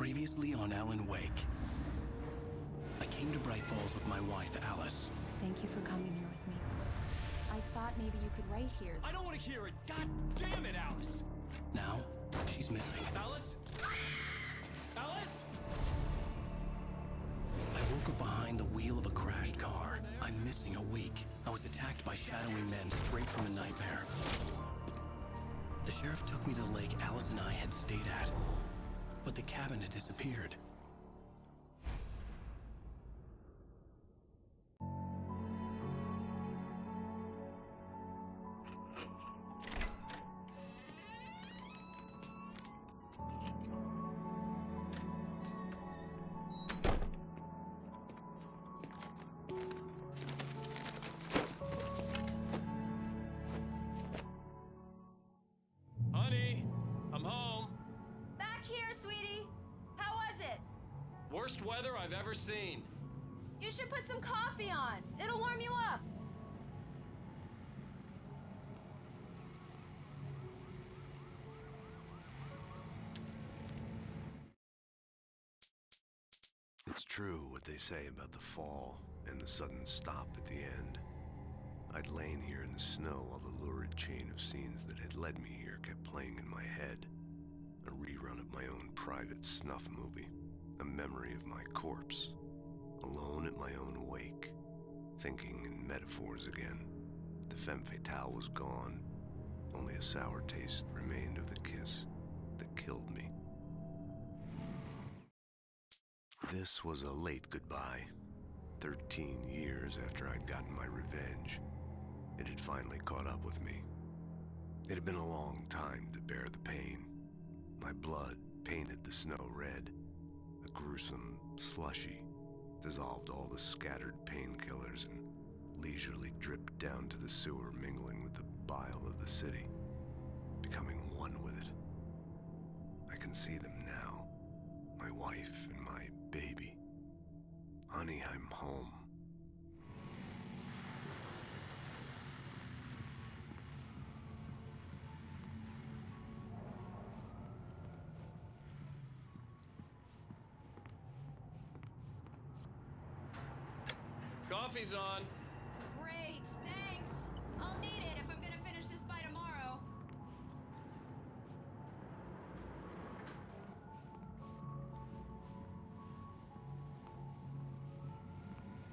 Previously on Alan Wake. I came to Bright Falls with my wife, Alice. Thank you for coming here with me. I thought maybe you could write here. I don't want to hear it! God damn it, Alice! Now, she's missing. Alice? Alice? I woke up behind the wheel of a crashed car. I'm missing a week. I was attacked by shadowy men straight from a nightmare. The sheriff took me to the lake Alice and I had stayed at, but the cabin had disappeared. Honey, I'm home. Back here, sweetie. How was it? Worst weather I've ever seen. You should put some coffee on. It'll warm you up. It's true what they say about the fall and the sudden stop at the end. I'd lain here in the snow while the lurid chain of scenes that had led me here kept playing in my head. A rerun of my own private snuff movie, a memory of my corpse, alone at my own wake, thinking in metaphors again. The femme fatale was gone. Only a sour taste remained of the kiss that killed me. This was a late goodbye. 13 years after I'd gotten my revenge, it had finally caught up with me. It had been a long time to bear the pain. My blood painted the snow red. A gruesome slushy dissolved all the scattered painkillers and leisurely dripped down to the sewer, mingling with the bile of the city, becoming one with it. I can see them now, my wife and my baby. Honey, I'm home. Coffee's on. Great, thanks. I'll need it if I'm gonna finish this by tomorrow.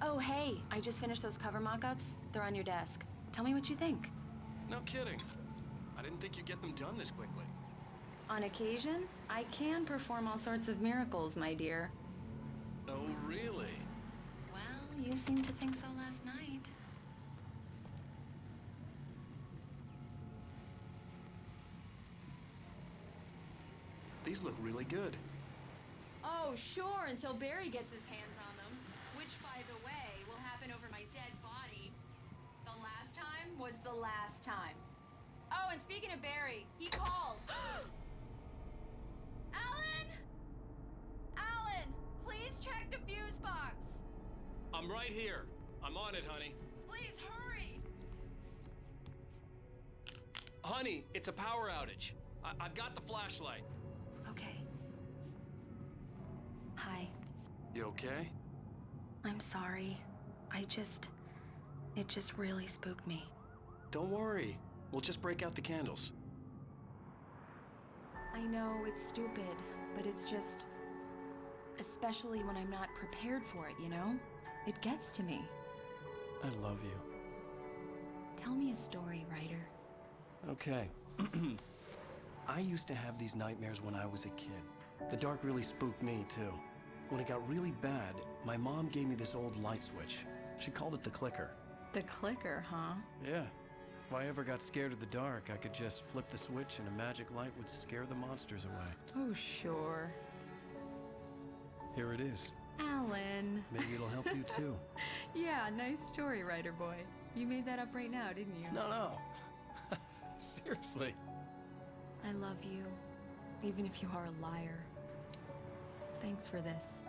Oh, hey, I just finished those cover mock-ups. They're on your desk. Tell me what you think. No kidding. I didn't think you'd get them done this quickly. On occasion, I can perform all sorts of miracles, my dear. Oh, really? Well, you seemed to think so last night. These look really good. Oh, sure, until Barry gets his hands on them. Which, by the way, will happen over my dead body. The last time was the last time. Oh, and speaking of Barry, he called. Alan! Alan, please check the fuse box. I'm right here. I'm on it, honey. Please hurry. Honey, it's a power outage. I've got the flashlight. Okay. Hi. You okay? I'm sorry. It just really spooked me. Don't worry. We'll just break out the candles. I know it's stupid, but it's just... especially when I'm not prepared for it, you know? It gets to me. I love you. Tell me a story, writer. Okay. I used to have these nightmares when I was a kid. The dark really spooked me, too. When it got really bad, my mom gave me this old light switch. She called it the clicker. The clicker, huh? Yeah. If I ever got scared of the dark, I could just flip the switch and a magic light would scare the monsters away. Oh, sure. Here it is. Alan. Maybe it'll help you, too. Yeah, nice story, writer boy. You made that up right now, didn't you? No. Seriously. I love you, even if you are a liar. Thanks for this.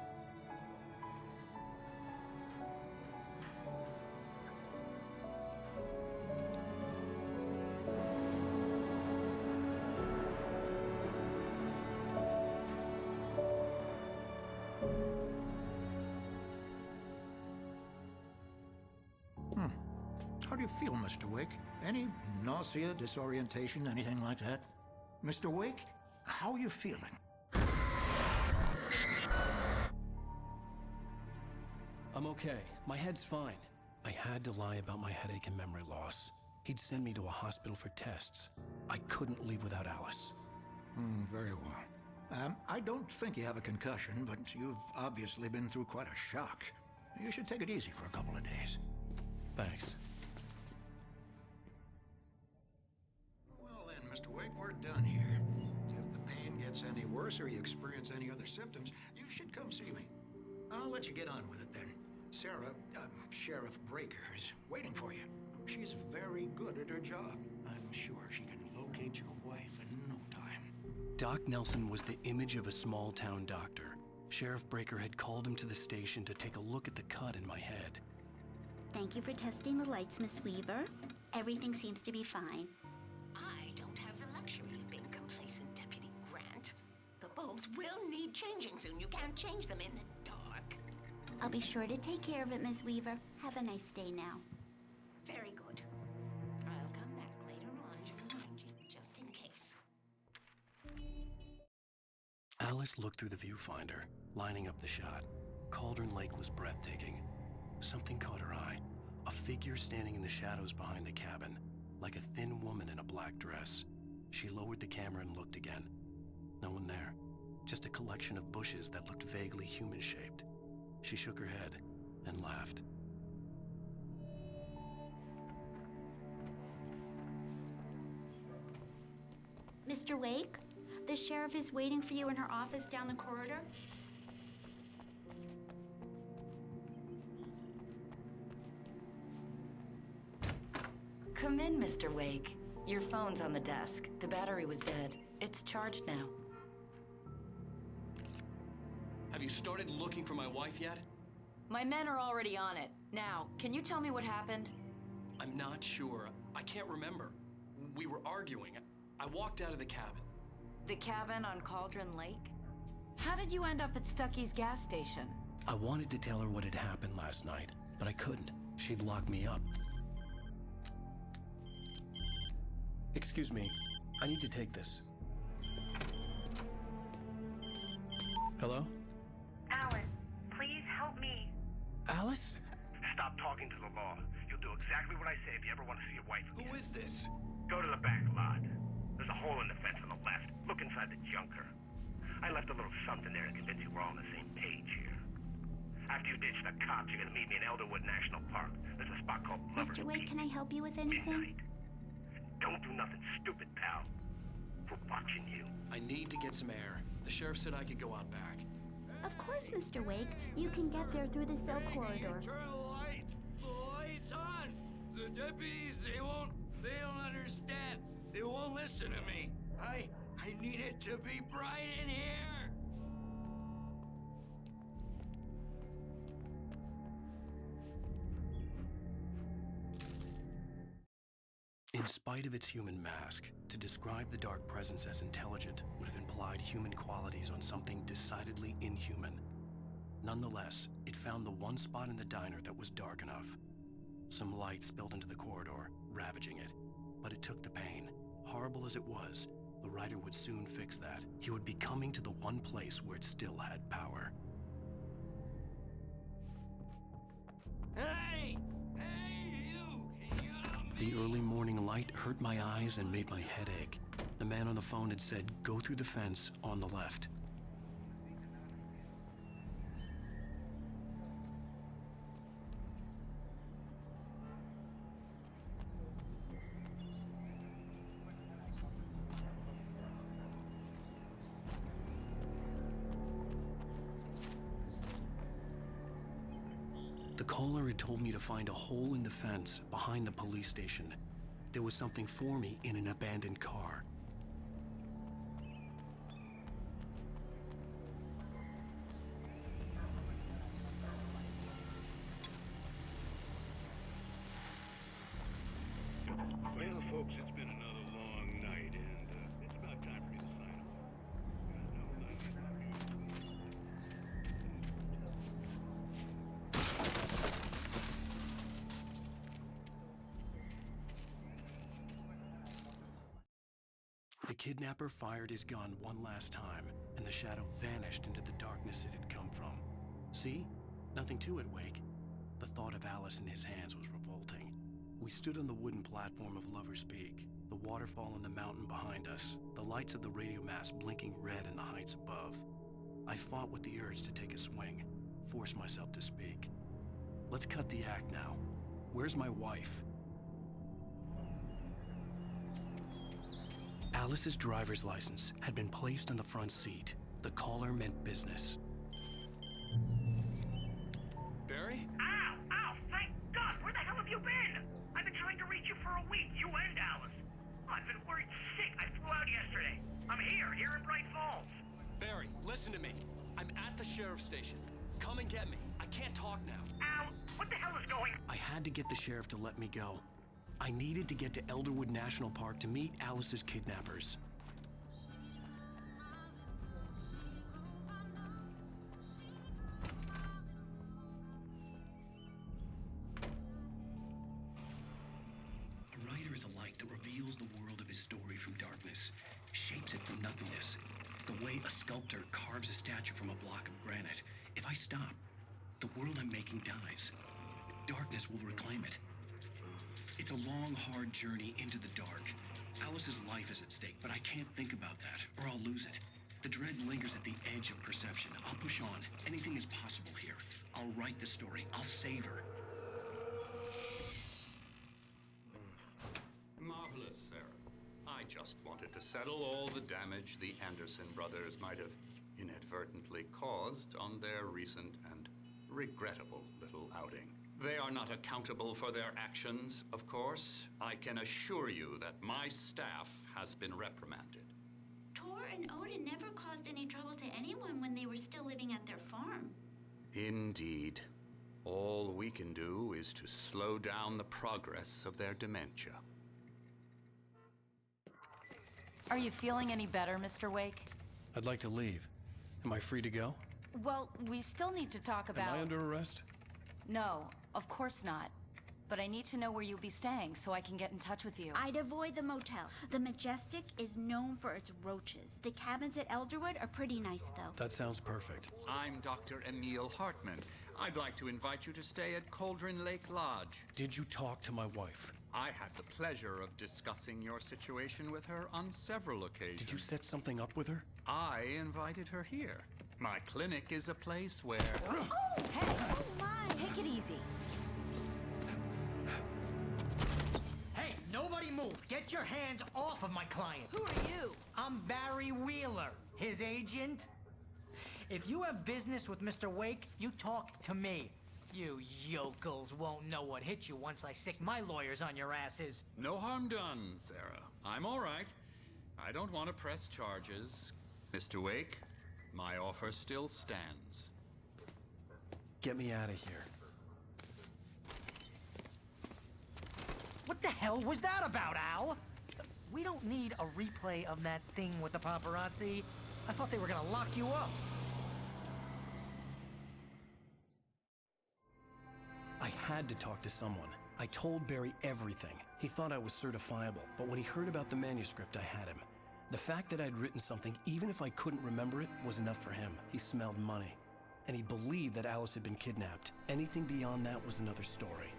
you feel, Mr. Wake? Any nausea, disorientation, anything like that? Mr. Wake, how are you feeling? I'm okay. My head's fine. I had to lie about my headache and memory loss. He'd send me to a hospital for tests. I couldn't leave without Alice. Very well. I don't think you have a concussion, but you've obviously been through quite a shock. You should take it easy for a couple of days. Thanks. Well then, Mr. Wake, we're done here. If the pain gets any worse or you experience any other symptoms, you should come see me. I'll let you get on with it then. Sarah, Sheriff Breaker, is waiting for you. She's very good at her job. I'm sure she can locate your wife in no time. Doc Nelson was the image of a small-town doctor. Sheriff Breaker had called him to the station to take a look at the cut in my head. Thank you for testing the lights, Miss Weaver. Everything seems to be fine. I don't have the luxury of being complacent, Deputy Grant. The bulbs will need changing soon. You can't change them in the dark. I'll be sure to take care of it, Miss Weaver. Have a nice day now. Very good. I'll come back later on to remind you, just in case. Alice looked through the viewfinder, lining up the shot. Cauldron Lake was breathtaking. Something caught her eye. A figure standing in the shadows behind the cabin, like a thin woman in a black dress. She lowered the camera and looked again. No one there. Just a collection of bushes that looked vaguely human-shaped. She shook her head and laughed. Mr. Wake, the sheriff is waiting for you in her office down the corridor. Come in, Mr. Wake. Your phone's on the desk. The battery was dead. It's charged now. Have you started looking for my wife yet? My men are already on it. Now, can you tell me what happened? I'm not sure. I can't remember. We were arguing. I walked out of the cabin. The cabin on Cauldron Lake? How did you end up at Stucky's gas station? I wanted to tell her what had happened last night, but I couldn't. She'd lock me up. Excuse me. I need to take this. Hello? Alan, please help me. Alice? Stop talking to the law. You'll do exactly what I say if you ever want to see your wife again. Who is this? Go to the back lot. There's a hole in the fence on the left. Look inside the junker. I left a little something there to convince you we're all on the same page here. After you ditch the cops, you're gonna meet me in Elderwood National Park. There's a spot called Lover's Mr. Wake, Peak. can I help you with anything? Midnight. Don't do nothing stupid, pal. We're watching you. I need to get some air. The sheriff said I could go out back. Of course, Mr. Wake. You can get there through the cell corridor. Turn the light. The light's on. The deputies, they don't understand. They won't listen to me. I need it to be bright in here. In spite of its human mask, to describe the dark presence as intelligent would have implied human qualities on something decidedly inhuman. Nonetheless, it found the one spot in the diner that was dark enough. Some light spilled into the corridor, ravaging it. But it took the pain. Horrible as it was, the writer would soon fix that. He would be coming to the one place where it still had power. Hey! Hey, you! Can you help me? The early morning light hurt my eyes and made my head ache. The man on the phone had said, "Go through the fence on the left." The caller had told me to find a hole in the fence behind the police station. There was something for me in an abandoned car. Well, folks, it's been another long night, and it's about time for me to sign off. The kidnapper fired his gun one last time, and the shadow vanished into the darkness it had come from. See? Nothing to it, Wake. The thought of Alice in his hands was revolting. We stood on the wooden platform of Lover's Peak, the waterfall in the mountain behind us, the lights of the radio mast blinking red in the heights above. I fought with the urge to take a swing, force myself to speak. Let's cut the act now. Where's my wife? Alice's driver's license had been placed on the front seat. The caller meant business. Barry? Ow! Ow! Thank God! Where the hell have you been? I've been trying to reach you for a week, you and Alice. I've been worried sick. I flew out yesterday. I'm here in Bright Falls. Barry, listen to me. I'm at the sheriff's station. Come and get me. I can't talk now. Al, what the hell is going on? I had to get the sheriff to let me go. I needed to get to Elderwood National Park to meet Alice's kidnappers. A writer is a light that reveals the world of his story from darkness, shapes it from nothingness. The way a sculptor carves a statue from a block of granite. If I stop, the world I'm making dies. Darkness will reclaim it. It's a long, hard journey into the dark. Alice's life is at stake, but I can't think about that, or I'll lose it. The dread lingers at the edge of perception. I'll push on. Anything is possible here. I'll write the story. I'll save her. Marvelous, Sarah. I just wanted to settle all the damage the Anderson brothers might have inadvertently caused on their recent and regrettable little outing. They are not accountable for their actions, of course. I can assure you that my staff has been reprimanded. Tor and Odin never caused any trouble to anyone when they were still living at their farm. Indeed. All we can do is to slow down the progress of their dementia. Are you feeling any better, Mr. Wake? I'd like to leave. Am I free to go? Well, we still need to talk about... Am I under arrest? No, of course not. But I need to know where you'll be staying so I can get in touch with you. I'd avoid the motel. The Majestic is known for its roaches. The cabins at Elderwood are pretty nice, though. That sounds perfect. I'm Dr. Emil Hartman. I'd like to invite you to stay at Cauldron Lake Lodge. Did you talk to my wife? I had the pleasure of discussing your situation with her on several occasions. Did you set something up with her? I invited her here. My clinic is a place where... Oh, hey! Oh, my! Take it easy. Hey, nobody move! Get your hands off of my client! Who are you? I'm Barry Wheeler, his agent. If you have business with Mr. Wake, you talk to me. You yokels won't know what hit you once I sick my lawyers on your asses. No harm done, Sarah. I'm all right. I don't want to press charges. Mr. Wake, my offer still stands. Get me out of here. What the hell was that about, Al? We don't need a replay of that thing with the paparazzi. I thought they were gonna lock you up. I had to talk to someone. I told Barry everything. He thought I was certifiable, but when he heard about the manuscript, I had him. The fact that I'd written something, even if I couldn't remember it, was enough for him. He smelled money. And he believed that Alice had been kidnapped. Anything beyond that was another story.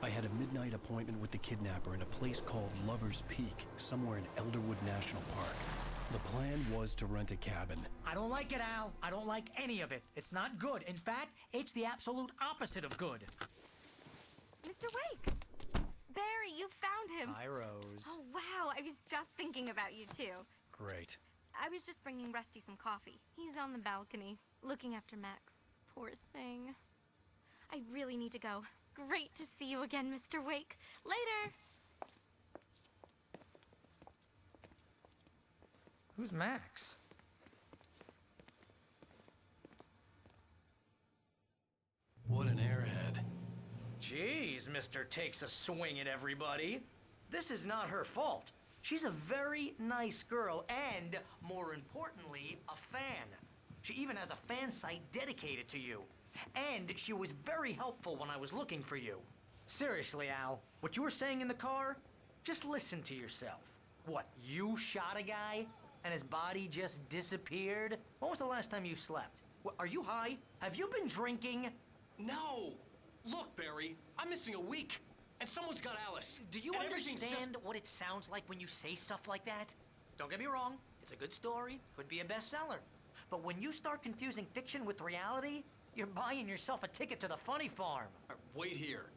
I had a midnight appointment with the kidnapper in a place called Lover's Peak, somewhere in Elderwood National Park. The plan was to rent a cabin. I don't like it, Al. I don't like any of it. It's not good. In fact, it's the absolute opposite of good. Mr. Wake! Barry, you found him! Hi, Rose. Oh, wow. I was just thinking about you, too. Great. I was just bringing Rusty some coffee. He's on the balcony, looking after Max. Poor thing. I really need to go. Great to see you again, Mr. Wake. Later! Who's Max? What an airhead. Jeez, Mr. Takes a swing at everybody. This is not her fault. She's a very nice girl and, more importantly, a fan. She even has a fan site dedicated to you. And she was very helpful when I was looking for you. Seriously, Al, what you were saying in the car, just listen to yourself. What, you shot a guy and his body just disappeared? When was the last time you slept? Are you high? Have you been drinking? No! Look, Barry, I'm missing a week, and someone's got Alice. Do you and everything's understand just... what it sounds like when you say stuff like that? Don't get me wrong, it's a good story, could be a bestseller. But when you start confusing fiction with reality, you're buying yourself a ticket to the funny farm. Wait here.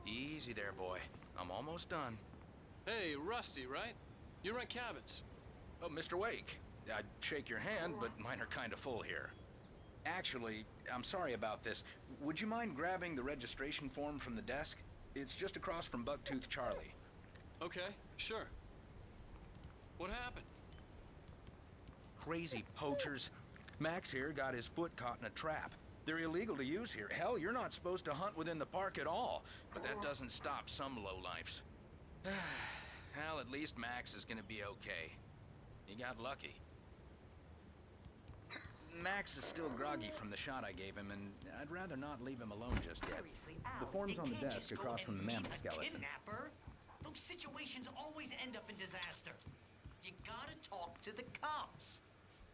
Easy there, boy. I'm almost done. Hey, Rusty, right? You rent cabins. Oh, Mr. Wake. I'd shake your hand, but mine are kind of full here. Actually, I'm sorry about this. Would you mind grabbing the registration form from the desk? It's just across from Bucktooth Charlie. Okay, sure. What happened? Crazy poachers. Max here got his foot caught in a trap. They're illegal to use here. Hell, you're not supposed to hunt within the park at all. But that doesn't stop some lowlifes. Well, at least Max is gonna be okay. He got lucky. Max is still groggy from the shot I gave him, and I'd rather not leave him alone just yet. Seriously, Al, The form's on the desk across from the mammoth a skeleton. Kidnapper? Those situations always end up in disaster. You gotta talk to the cops.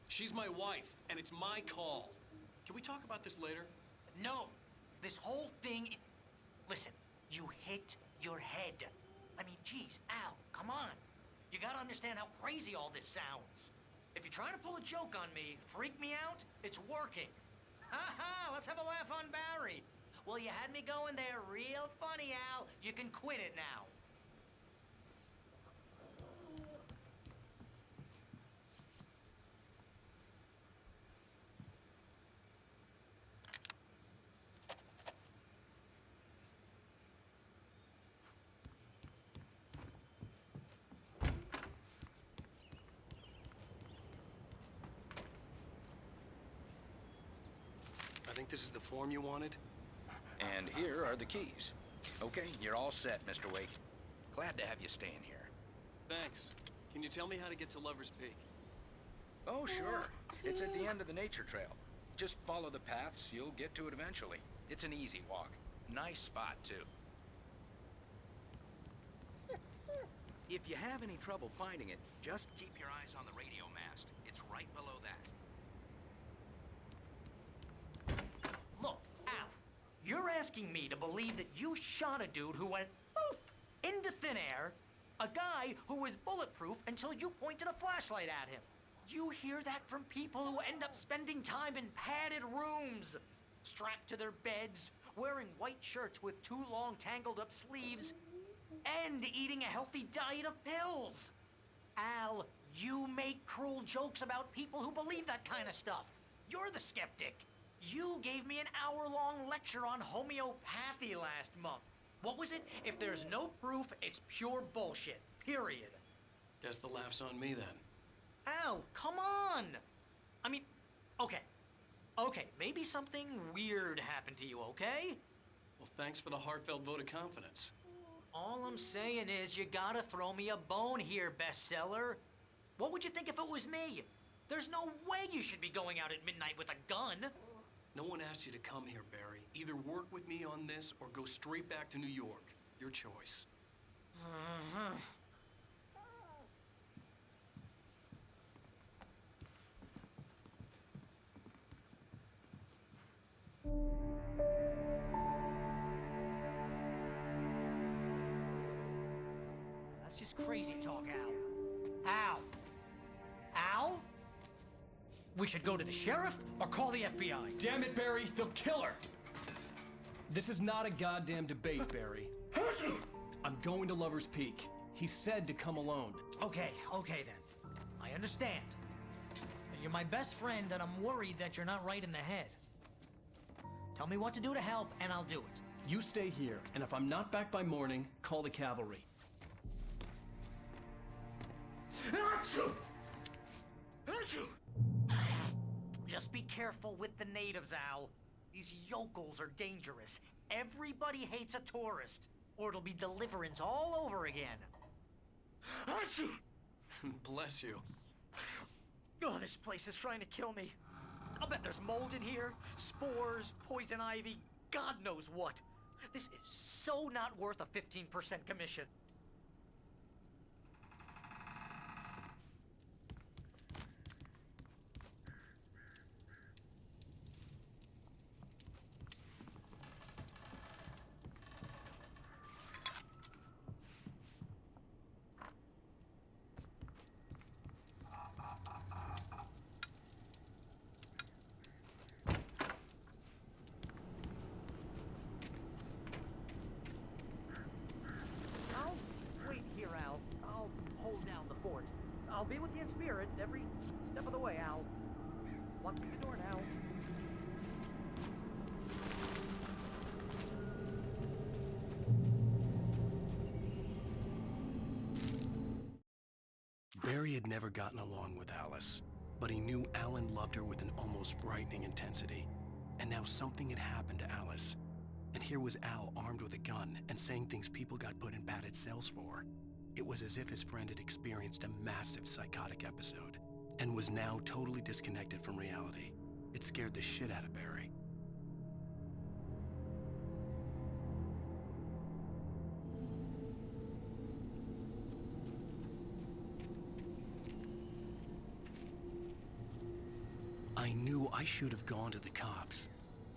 She's my wife, and it's my call. Can we talk about this later? No. This whole thing... Listen, you hit your head. I mean, geez, Al, come on. You gotta understand how crazy all this sounds. If you're trying to pull a joke on me, freak me out, it's working. Ha ha, let's have a laugh on Barry. Well, you had me going there real funny, Al. You can quit it now. I think this is the form you wanted. And here are the keys. Okay, you're all set, Mr. Wake. Glad to have you staying here. Thanks. Can you tell me how to get to Lover's Peak? Oh, sure. It's at the end of the nature trail. Just follow the paths, you'll get to it eventually. It's an easy walk. Nice spot, too. If you have any trouble finding it, just keep your eyes on the radio mast. It's right below that. Look, Al, you're asking me to believe that you shot a dude who went poof into thin air, a guy who was bulletproof until you pointed a flashlight at him. You hear that from people who end up spending time in padded rooms, strapped to their beds, wearing white shirts with too long tangled up sleeves, and eating a healthy diet of pills. Al, you make cruel jokes about people who believe that kind of stuff. You're the skeptic. You gave me an hour-long lecture on homeopathy last month. What was it? If there's no proof, it's pure bullshit. Period. Guess the laugh's on me then. Al, come on! I mean, okay. Okay, maybe something weird happened to you, okay? Well, thanks for the heartfelt vote of confidence. All I'm saying is you gotta throw me a bone here, bestseller. What would you think if it was me? There's no way you should be going out at midnight with a gun. No one asked you to come here, Barry. Either work with me on this or go straight back to New York. Your choice. That's just crazy talk, Al. Al! Al? We should go to the sheriff or call the FBI. Damn it, Barry, they'll kill her! This is not a goddamn debate, Barry. I'm going to Lover's Peak. He said to come alone. Okay then. I understand. You're my best friend and I'm worried that you're not right in the head. Tell me what to do to help and I'll do it. You stay here, and if I'm not back by morning, call the cavalry. Just be careful with the natives, Al. These yokels are dangerous. Everybody hates a tourist, or it'll be Deliverance all over again. Bless you. Oh, this place is trying to kill me. I'll bet there's mold in here, spores, poison ivy, God knows what. This is so not worth a 15% commission. I'll be with you in spirit every step of the way, Al. Lock the door now. Barry had never gotten along with Alice, but he knew Alan loved her with an almost frightening intensity. And now something had happened to Alice. And here was Al armed with a gun and saying things people got put in padded cells for. It was as if his friend had experienced a massive psychotic episode and was now totally disconnected from reality. It scared the shit out of Barry. I knew I should have gone to the cops.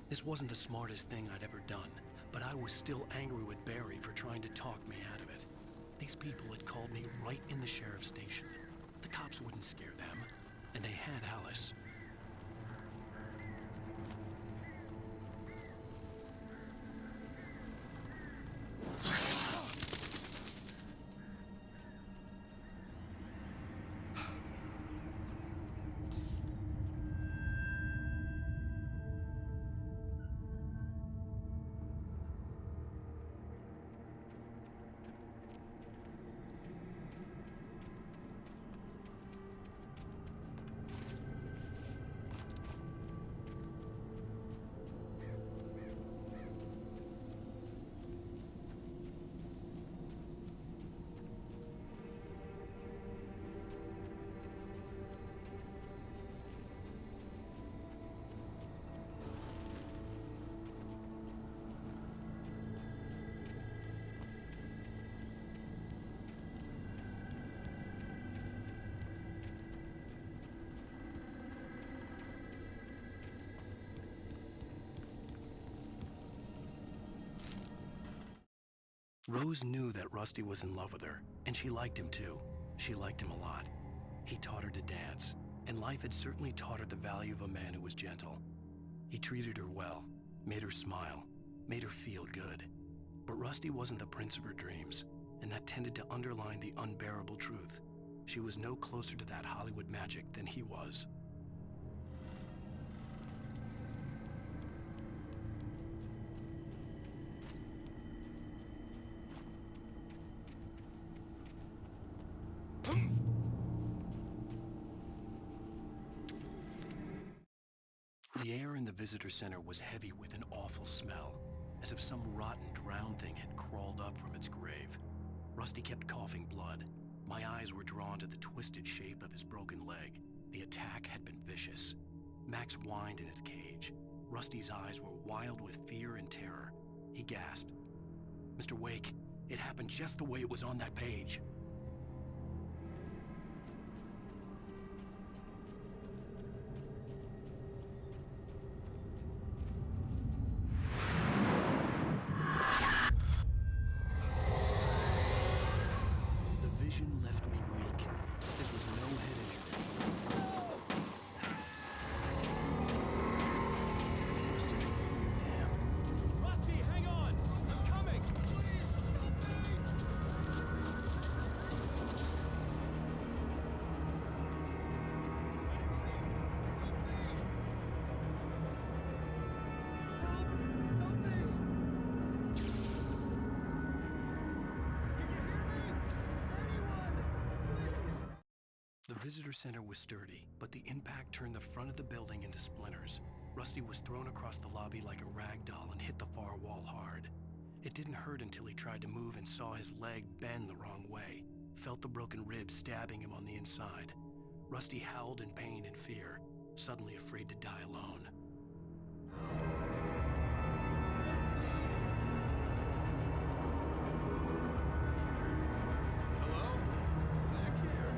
This wasn't the smartest thing I'd ever done, but I was still angry with Barry for trying to talk me out of it. These people had called me right in the sheriff's station. The cops wouldn't scare them, and they had Alice. Rose knew that Rusty was in love with her, and she liked him too. She liked him a lot. He taught her to dance, and life had certainly taught her the value of a man who was gentle. He treated her well, made her smile, made her feel good. But Rusty wasn't the prince of her dreams, and that tended to underline the unbearable truth. She was no closer to that Hollywood magic than he was. The air in the visitor center was heavy with an awful smell, as if some rotten, drowned thing had crawled up from its grave. Rusty kept coughing blood. My eyes were drawn to the twisted shape of his broken leg. The attack had been vicious. Max whined in his cage. Rusty's eyes were wild with fear and terror. He gasped, "Mr. Wake, it happened just the way it was on that page." Left me weak. This was no head injury. Rusty, damn. Rusty, hang on! I'm coming! Please, help me! The visitor center was sturdy, but the impact turned the front of the building into splinters. Rusty was thrown across the lobby like a rag doll and hit the far wall hard. It didn't hurt until he tried to move and saw his leg bend the wrong way, felt the broken ribs stabbing him on the inside. Rusty howled in pain and fear. suddenly afraid to die alone. Hello? Back here.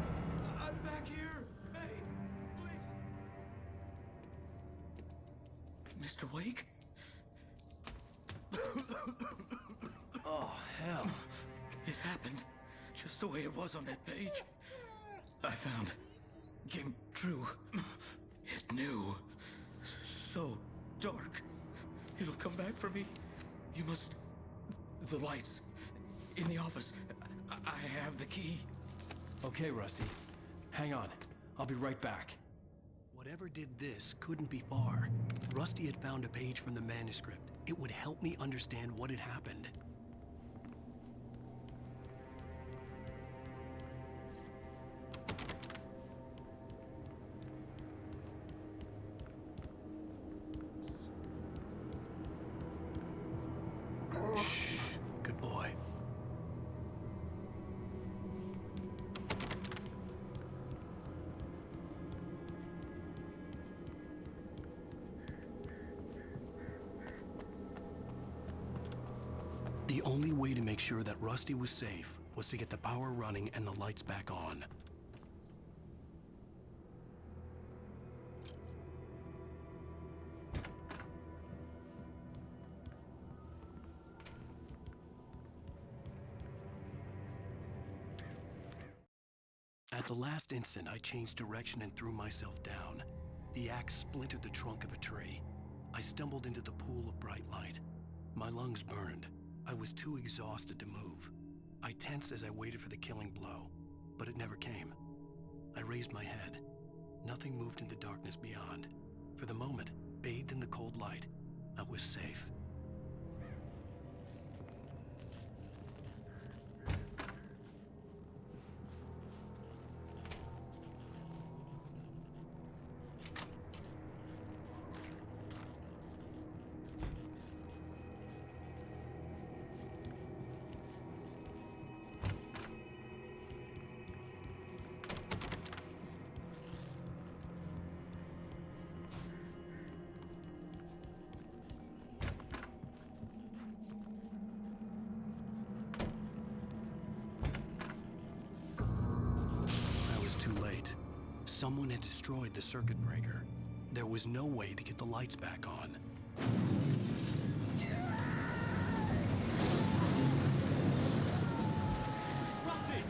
I'm back here. Hey, please. Mr. Wake? Oh, hell. It happened just the way it was on that page. I found. Came true. It knew. So dark. It'll come back for me. You must... The lights. In the office. I have the key. Okay, Rusty. Hang on. I'll be right back. Whatever did this couldn't be far. Rusty had found a page from the manuscript. It would help me understand what had happened. Shh. Good boy. The only way to make sure that Rusty was safe was to get the power running and the lights back on. At the last instant, I changed direction and threw myself down. The axe splintered the trunk of a tree. I stumbled into the pool of bright light. My lungs burned. I was too exhausted to move. I tensed as I waited for the killing blow, but it never came. I raised my head. Nothing moved in the darkness beyond. For the moment, bathed in the cold light, I was safe. Too late. Someone had destroyed the circuit breaker. There was no way to get the lights back on. Rusty!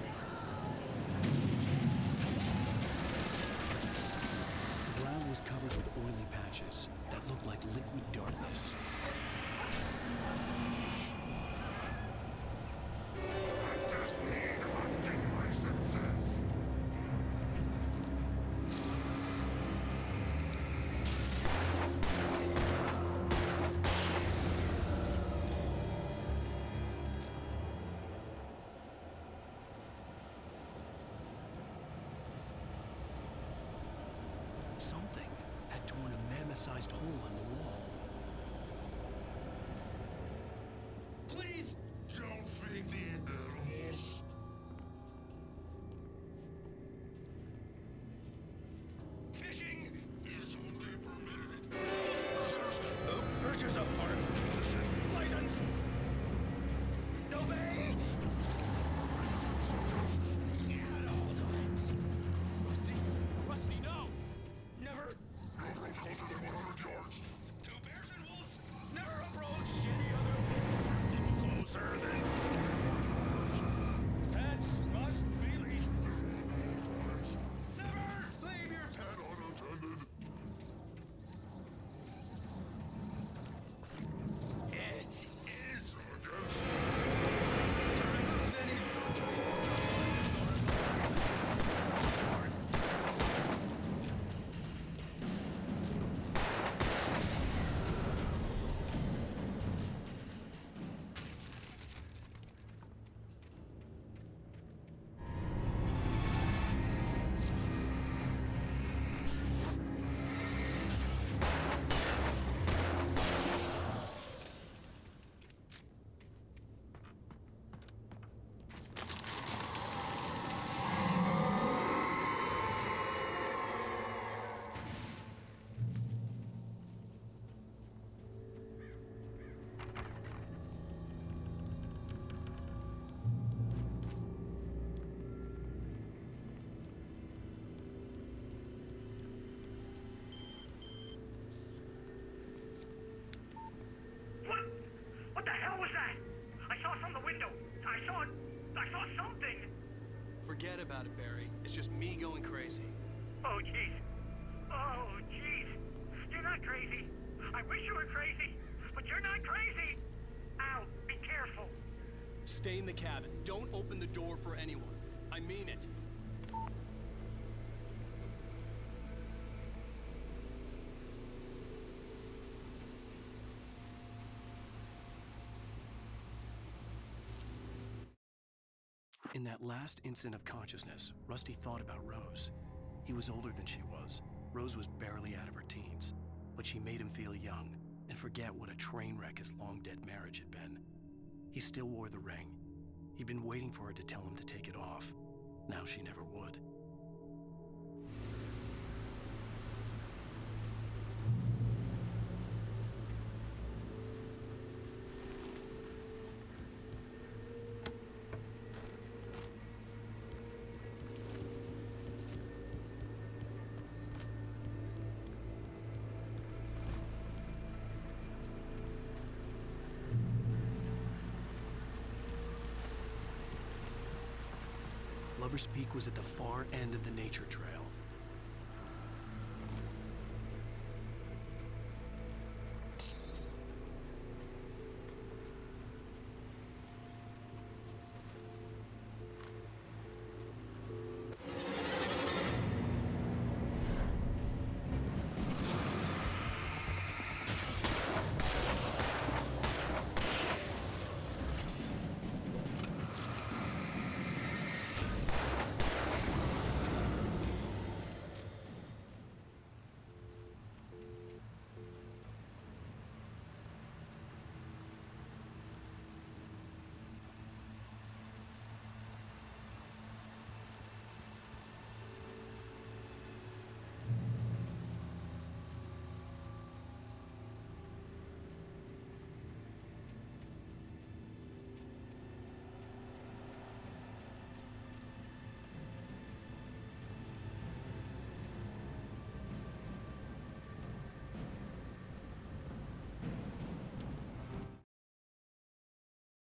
The ground was covered with oily patches that looked like liquid darkness. I just need hunting licenses. Something had torn a mammoth-sized hole in the wall. Please don't feed the animals. Fishing is only permitted. Purchase a park. License. Obey. At all times. Rusty! Rusty, no! Never. Go 100 yards. Forget about it, Barry. It's just me going crazy. Oh, jeez. Oh, jeez. You're not crazy. I wish you were crazy, but you're not crazy. Al, be careful. Stay in the cabin. Don't open the door for anyone. I mean it. In that last instant of consciousness, Rusty thought about Rose. He was older than she was. Rose was barely out of her teens, but she made him feel young and forget what a train wreck his long-dead marriage had been. He still wore the ring. He'd been waiting for her to tell him to take it off. Now she never would. Lover's Peak was at the far end of the nature trail.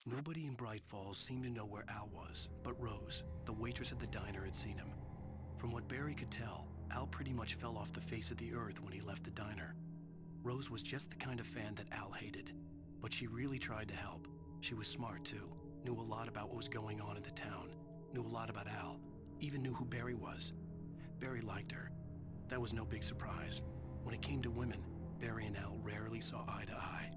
Nobody in Bright Falls seemed to know where Al was, but Rose, the waitress at the diner, had seen him. From what Barry could tell, Al pretty much fell off the face of the earth when he left the diner. Rose was just the kind of fan that Al hated, but she really tried to help. She was smart too, knew a lot about what was going on in the town, knew a lot about Al, even knew who Barry was. Barry liked her. That was no big surprise. When it came to women, Barry and Al rarely saw eye to eye.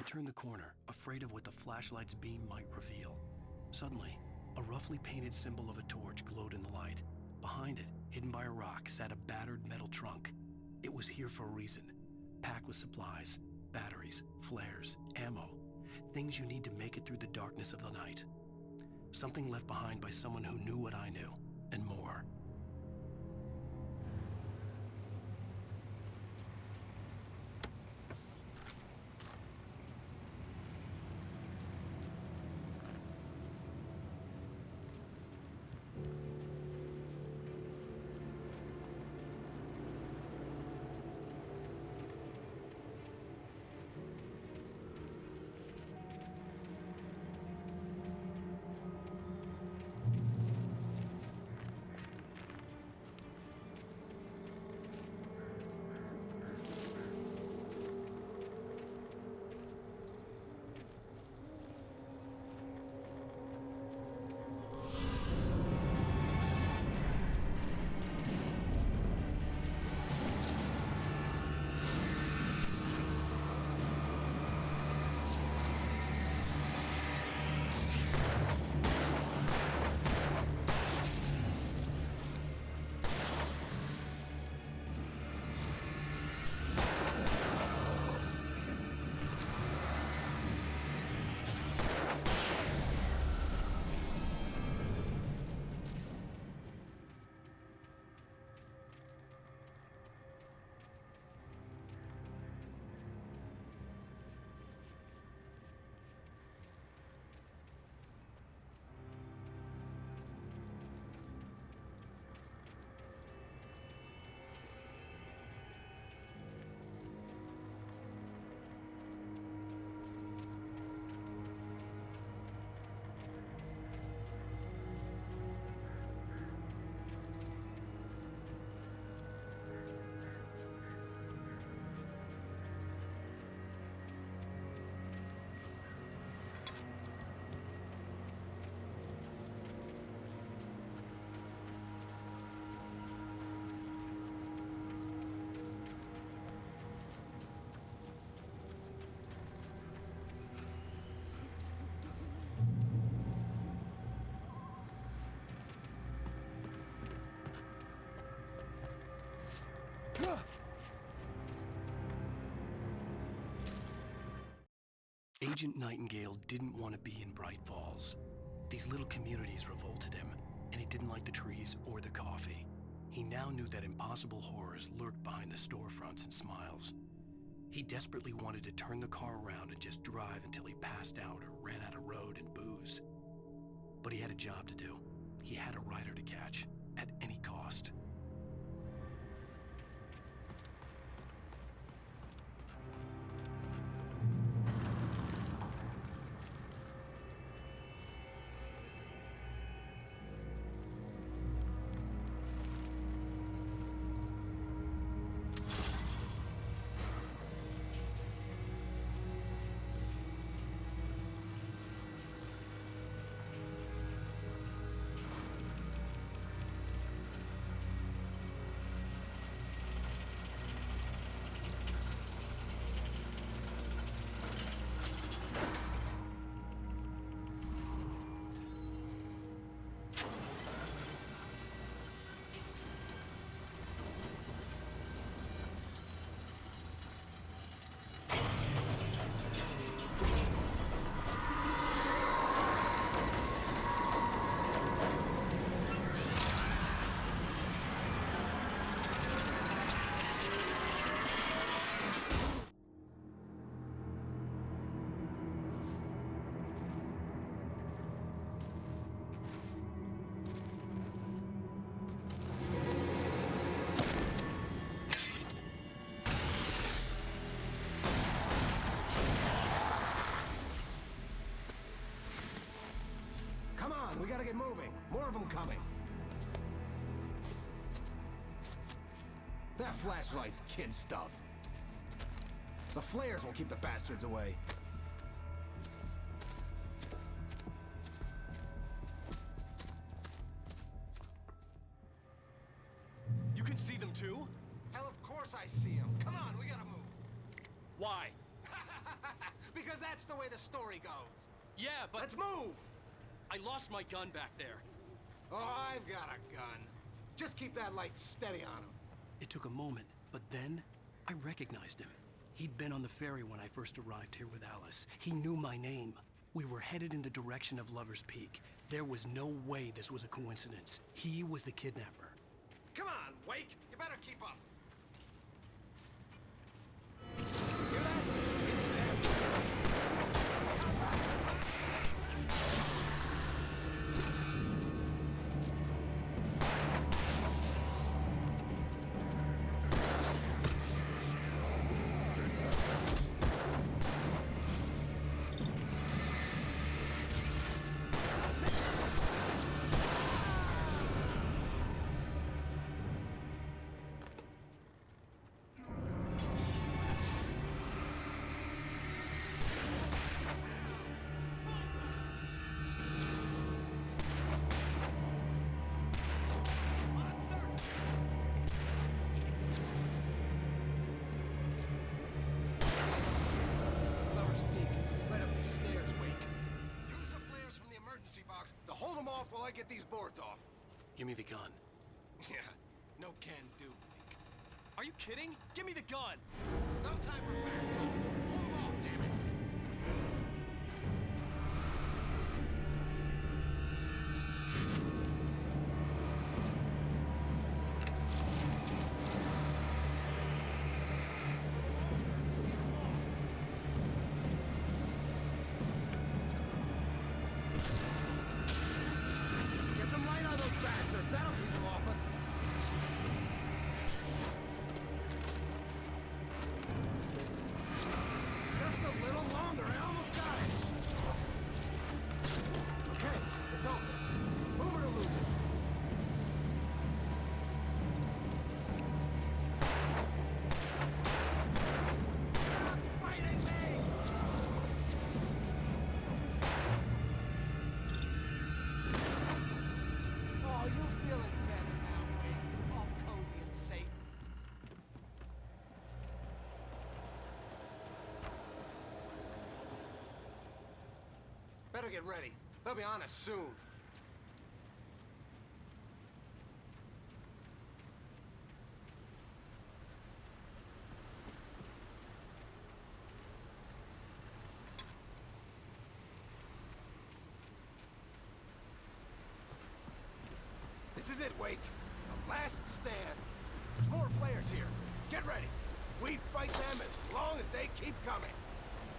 turned the corner, afraid of what the flashlight's beam might reveal. Suddenly, a roughly painted symbol of a torch glowed in the light. Behind it, hidden by a rock, sat a battered metal trunk. It was here for a reason, packed with supplies, batteries, flares, ammo, things you need to make it through the darkness of the night. Something left behind by someone who knew what I knew, and more. Agent Nightingale didn't want to be in Bright Falls. These little communities revolted him, and he didn't like the trees or the coffee. He now knew that impossible horrors lurked behind the storefronts and smiles. He desperately wanted to turn the car around and just drive until he passed out or ran out of road and booze. But he had a job to do. He had a rider to catch, at any cost. We gotta get moving. More of them coming. That flashlight's kid stuff. The flares will keep the bastards away. You can see them too? Hell, of course I see them. Come on, we gotta move. Why? Because that's the way the story goes. Yeah, but... Let's move! I lost my gun back there. Oh, I've got a gun. Just keep that light steady on him. It took a moment, but then I recognized him. He'd been on the ferry when I first arrived here with Alice. He knew my name. We were headed in the direction of Lover's Peak. There was no way this was a coincidence. He was the kidnapper. Come on, Wake! You better keep up! To hold them off while I get these boards off. Give me the gun. Yeah, no can do, Wake. Are you kidding? Give me the gun! No time for back talk. Pull them off, damn it! Better get ready. They'll be on us soon. This is it, Wake. The last stand. There's more players here. Get ready. We fight them as long as they keep coming.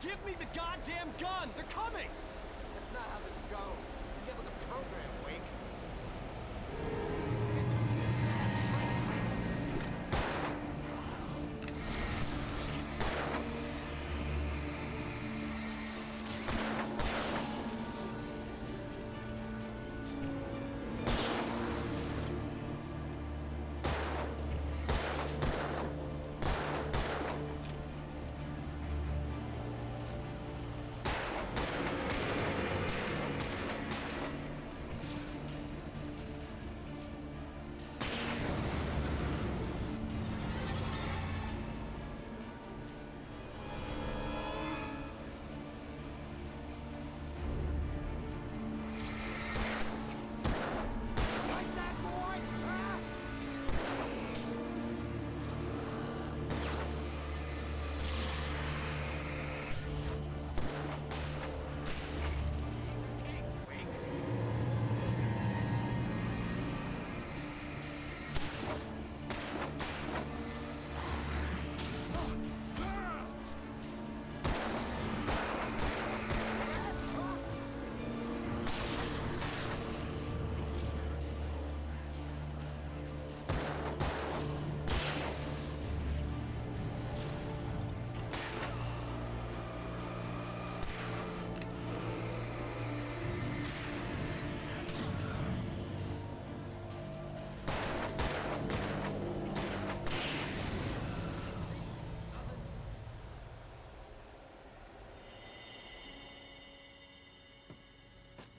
Give me the goddamn gun! They're coming! That's not how this goes. You get with the program, Wake.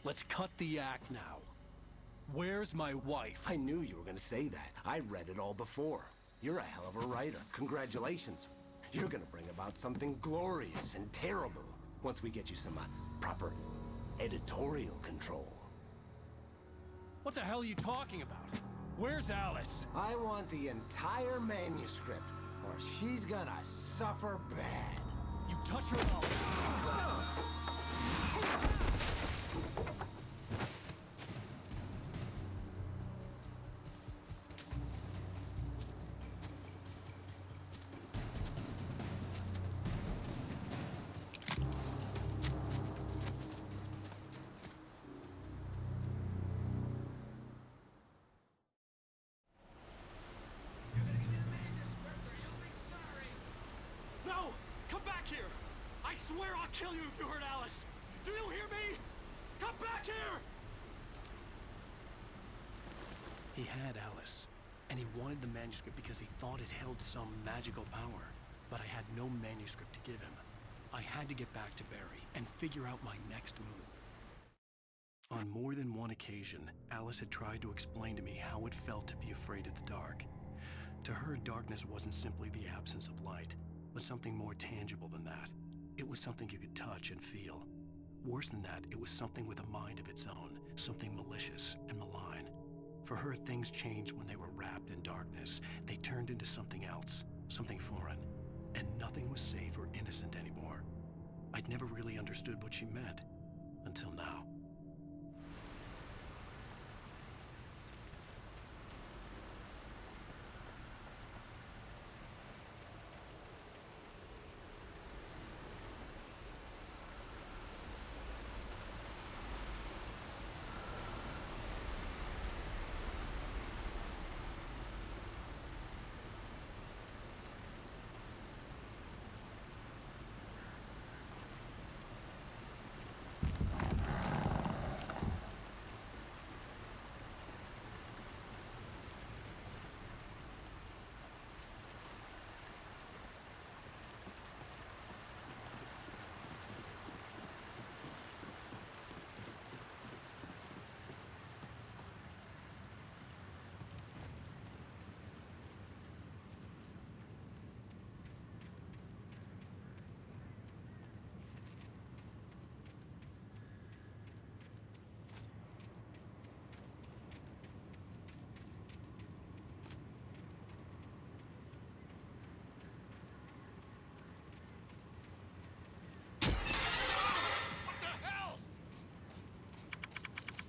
Let's cut the act now. Where's my wife? I knew you were gonna say that. I read it all before. You're a hell of a writer. Congratulations. You're gonna bring about something glorious and terrible. Once we get you some proper editorial control. What the hell are you talking about? Where's Alice? I want the entire manuscript, or she's gonna suffer bad. You touch her, No! Come back here! I swear I'll kill you if you hurt Alice! Do you hear me? Come back here! He had Alice, and he wanted the manuscript because he thought it held some magical power. But I had no manuscript to give him. I had to get back to Barry and figure out my next move. On more than one occasion, Alice had tried to explain to me how it felt to be afraid of the dark. To her, darkness wasn't simply the absence of light, but something more tangible than that. It was something you could touch and feel. Worse than that, it was something with a mind of its own, something malicious and malign. For her, things changed when they were wrapped in darkness. They turned into something else, something foreign, and nothing was safe or innocent anymore. I'd never really understood what she meant, until now.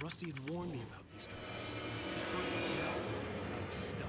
Rusty had warned me about these traps. It hurt like hell. I was stuck.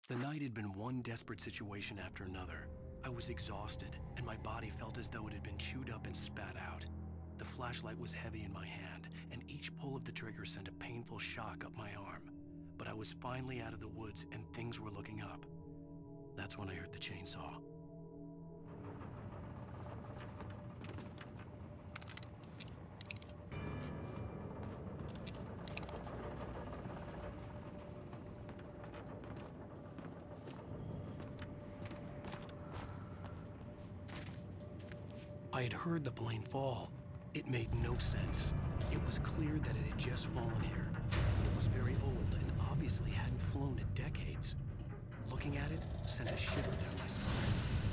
The night had been one desperate situation after another. I was exhausted, and my body felt as though it had been chewed up and spat out. The flashlight was heavy in my hand, and each pull of the trigger sent a painful shock up my arm. But I was finally out of the woods, and things were looking up. That's when I heard the chainsaw. I had heard the plane fall. It made no sense. It was clear that it had just fallen here, but it was very old and obviously hadn't flown in decades. Looking at it sent a shiver down my spine.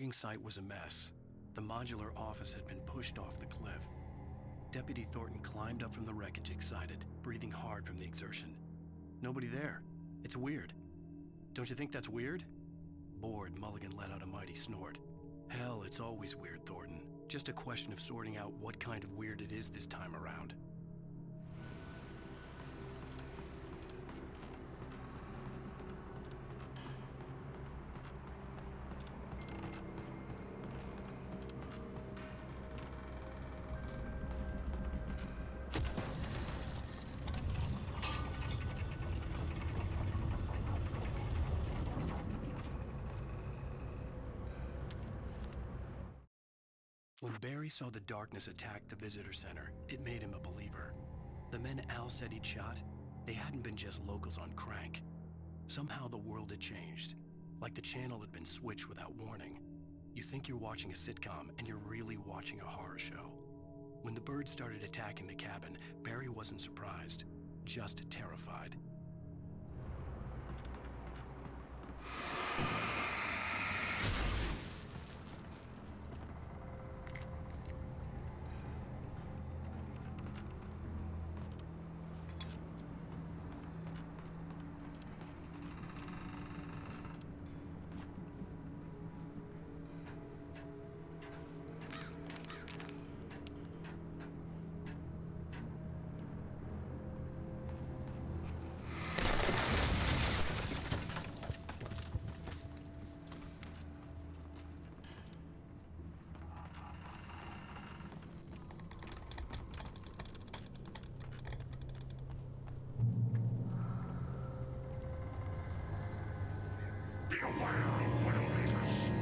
logging site was a mess. The modular office had been pushed off the cliff. Deputy Thornton climbed up from the wreckage excited, breathing hard from the exertion. Nobody there. It's weird. Don't you think that's weird? Bored, Mulligan let out a mighty snort. Hell, it's always weird, Thornton. Just a question of sorting out what kind of weird it is this time around. When Barry saw the darkness attack the visitor center, it made him a believer. The men Al said he'd shot, they hadn't been just locals on crank. Somehow the world had changed, like the channel had been switched without warning. You think you're watching a sitcom, and you're really watching a horror show. When the birds started attacking the cabin, Barry wasn't surprised, just terrified. Beware of Widowmakers.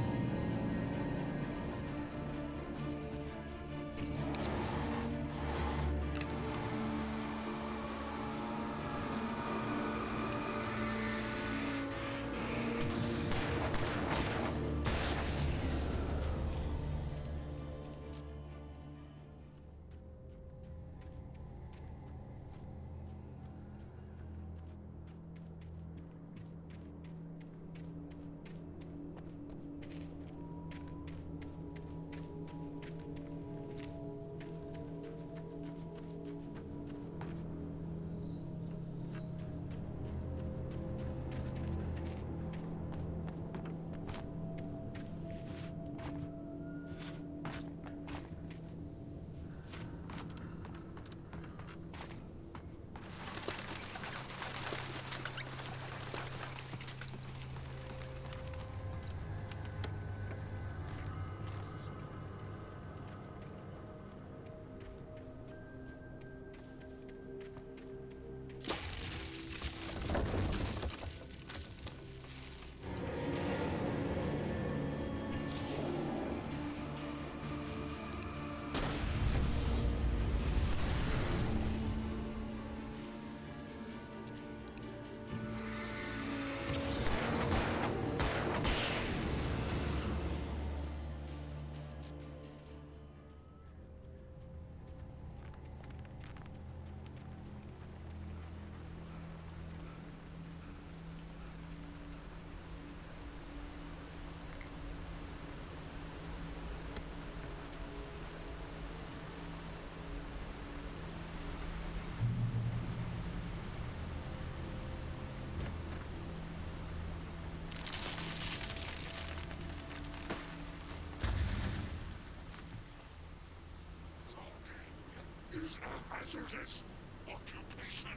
Is a hazardous occupation.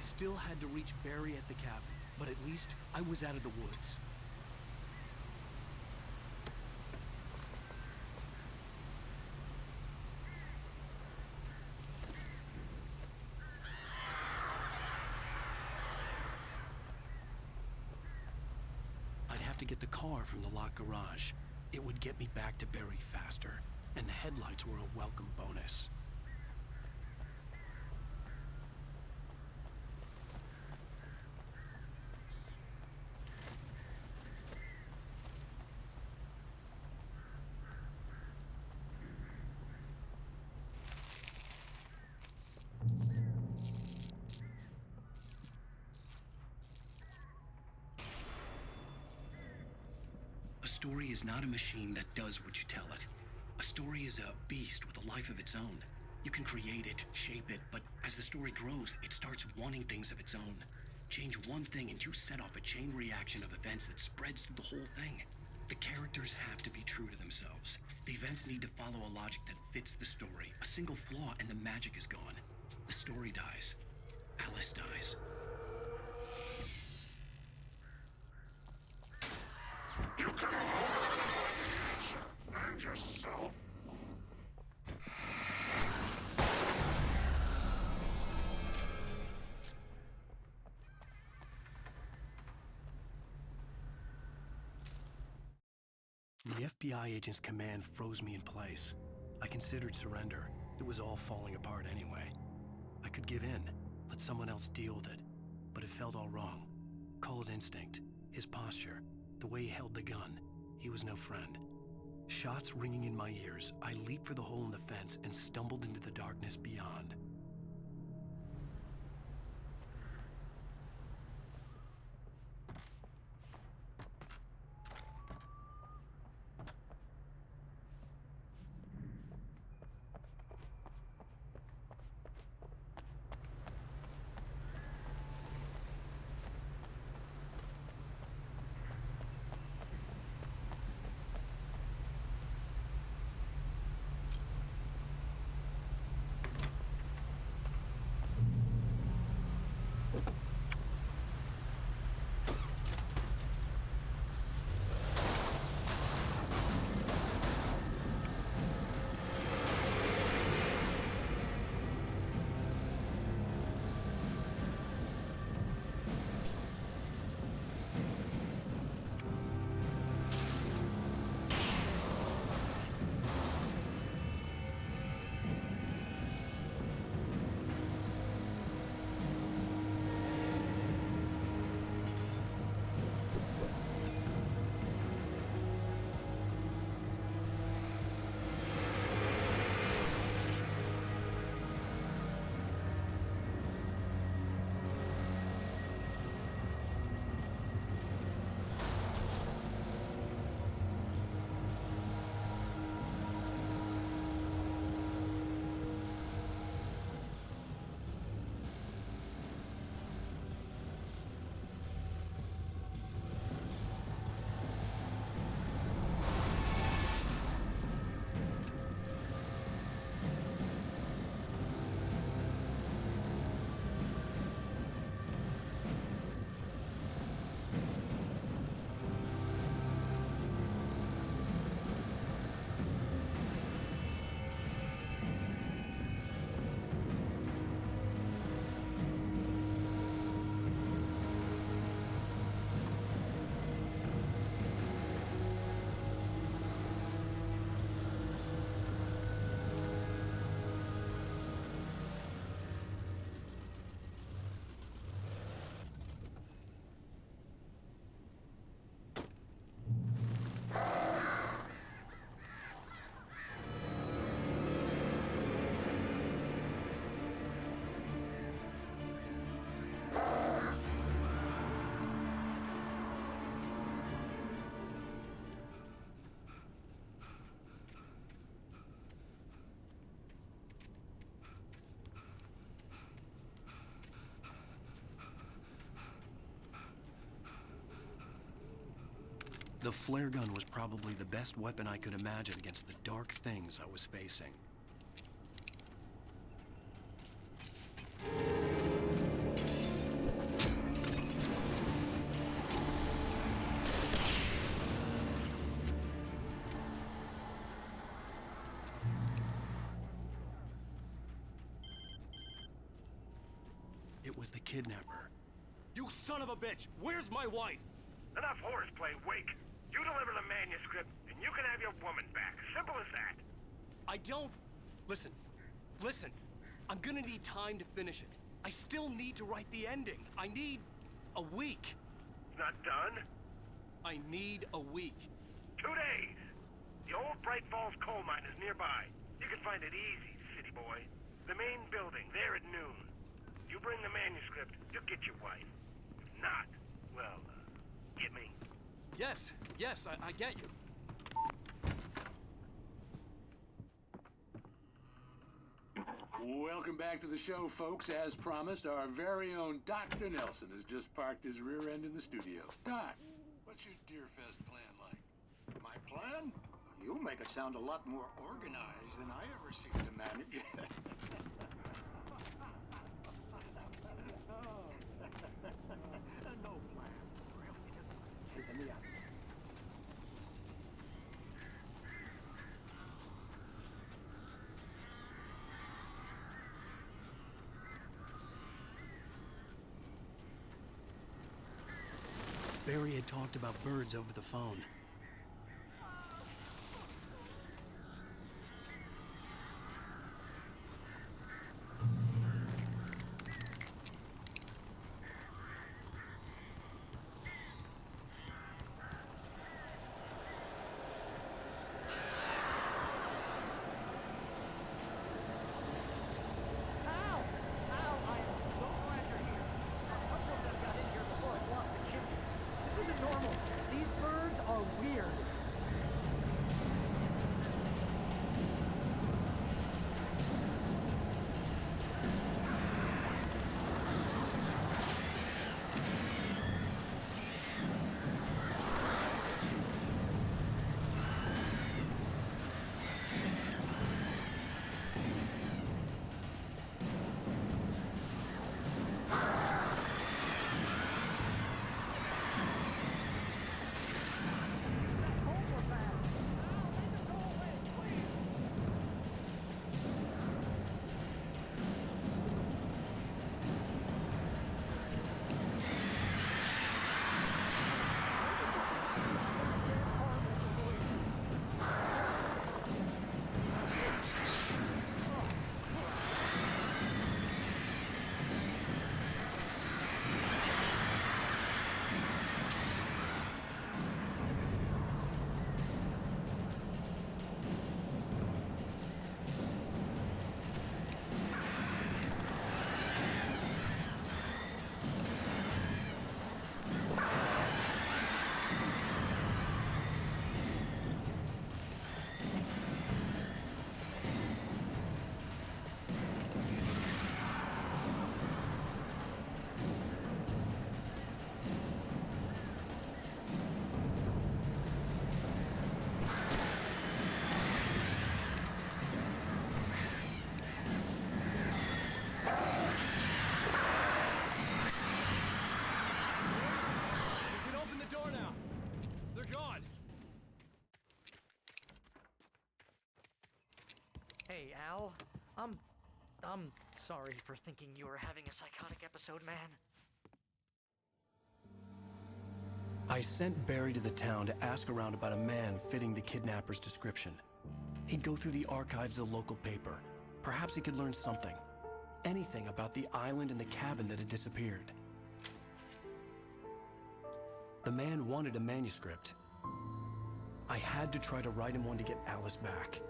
I still had to reach Barry at the cabin, but at least I was out of the woods. I'd have to get the car from the locked garage. It would get me back to Barry faster, and the headlights were a welcome bonus. A story is not a machine that does what you tell it. A story is a beast with a life of its own. You can create it, shape it, but as the story grows, it starts wanting things of its own. Change one thing and you set off a chain reaction of events that spreads through the whole thing. The characters have to be true to themselves. The events need to follow a logic that fits the story. A single flaw and the magic is gone. The story dies. Alice dies. You can hold it and yourself. The FBI agent's command froze me in place. I considered surrender. It was all falling apart anyway. I could give in, let someone else deal with it. But it felt all wrong. Call it instinct, his posture, the way he held the gun. He was no friend. Shots ringing in my ears, I leaped for the hole in the fence and stumbled into the darkness beyond. The flare gun was probably the best weapon I could imagine against the dark things I was facing. as the Kidnapper. You son of a bitch! Where's my wife? Enough horseplay, Wake. You deliver the manuscript, and you can have your woman back. Simple as that. I don't... Listen. I'm gonna need time to finish it. I still need to write the ending. I need a week. It's not done? I need a week. 2 days. The old Bright Falls coal mine is nearby. You can find it easy, city boy. The main building, there at noon. You bring the manuscript, you'll get your wife. If not, well, get me. Yes, I get you. Welcome back to the show, folks. As promised, our very own Dr. Nelson has just parked his rear end in the studio. Doc, what's your Deerfest plan like? My plan? You make it sound a lot more organized than I ever seem to manage. No plan. Really, just keeping me up. Barry had talked about birds over the phone. Hey, Al. I'm sorry for thinking you were having a psychotic episode, man. I sent Barry to the town to ask around about a man fitting the kidnapper's description. He'd go through the archives of the local paper. Perhaps he could learn something. Anything about the island and the cabin that had disappeared. The man wanted a manuscript. I had to try to write him one to get Alice back.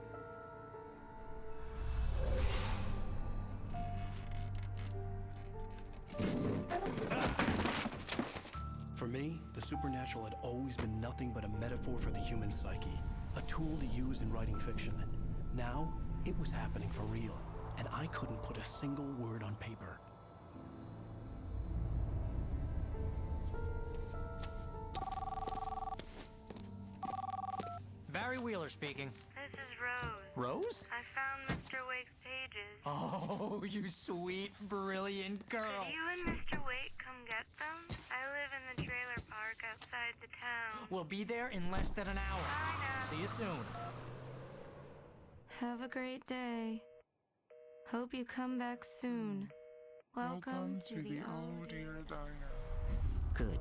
For me, the supernatural had always been nothing but a metaphor for the human psyche, a tool to use in writing fiction. Now, it was happening for real, and I couldn't put a single word on paper. Barry Wheeler speaking. This is Rose. Rose? I found Mr. Wake's pages. Oh, you sweet, brilliant girl. Could you and Mr. Wake come get them? I live in the trailer park outside the town. We'll be there in less than an hour. Bye now. See you soon. Have a great day. Hope you come back soon. Welcome to the Oh Dear Diner. Good.